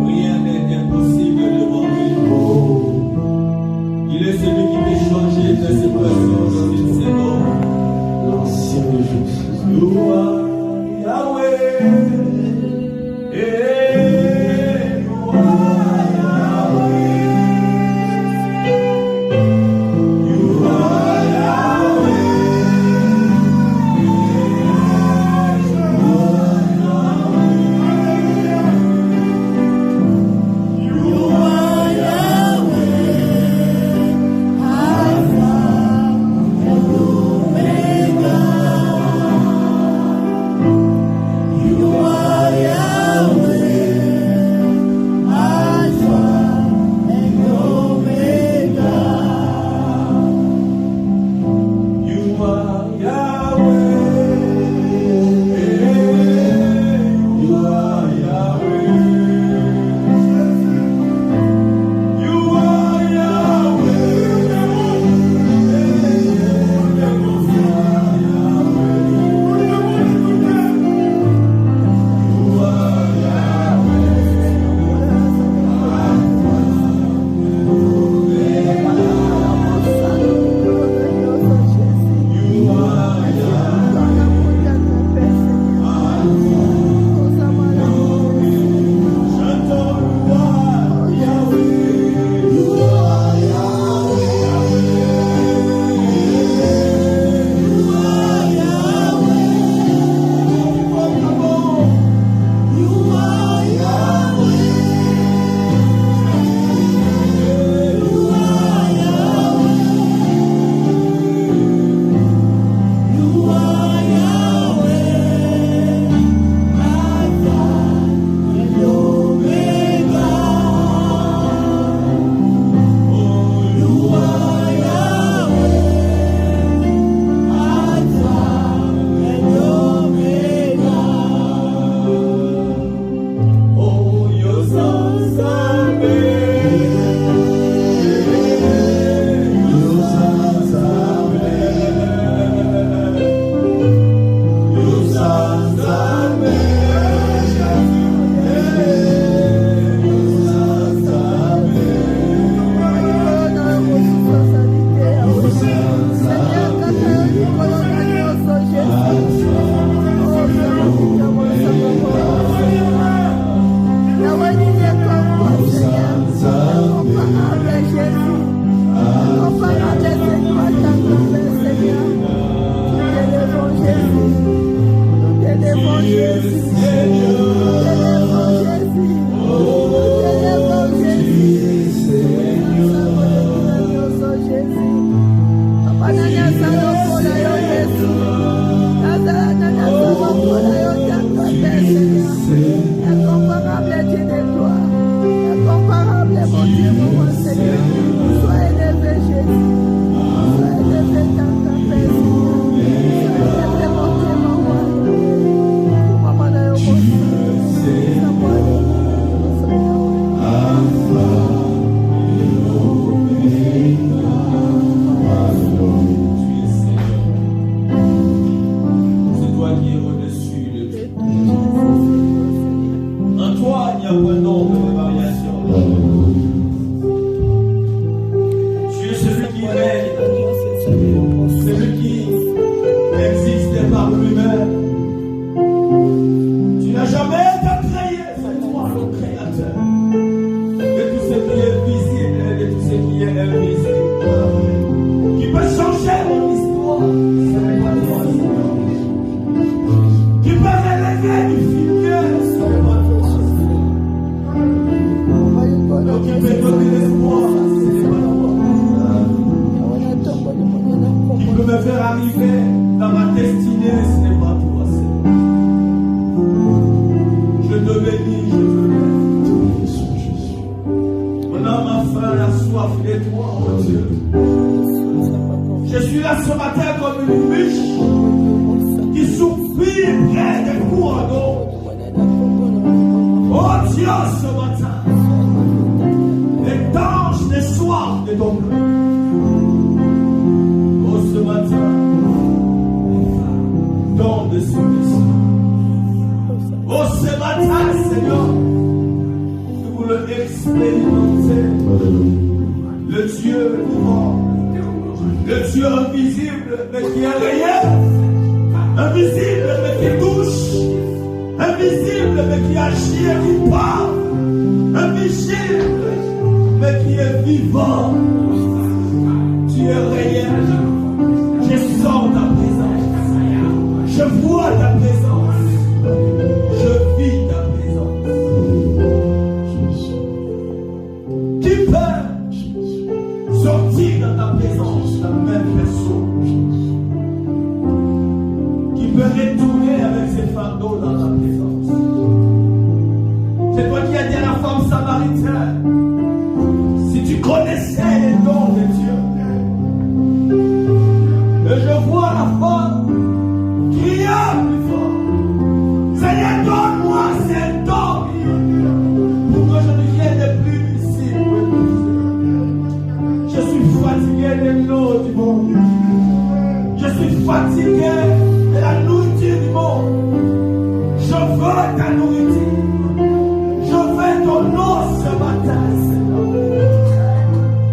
Rien n'est impossible devant lui. Il est celui qui peut changer tes situations dans une seconde. You are Yahweh. You are Yahweh. You are Yahweh. Oh, ce matin, Seigneur, expérimenter le Dieu vivant, le Dieu invisible mais qui est réel, invisible mais qui touche, invisible mais qui agit et qui parle, invisible mais qui est vivant. Tu es réel, je sens ta présence, je vois ta présence, je vis ta présence. Qui peut sortir dans ta présence la même personne? Qui peut retourner avec ses fardeaux dans ta présence? C'est toi qui as dit à la femme samaritaine, si tu connaissais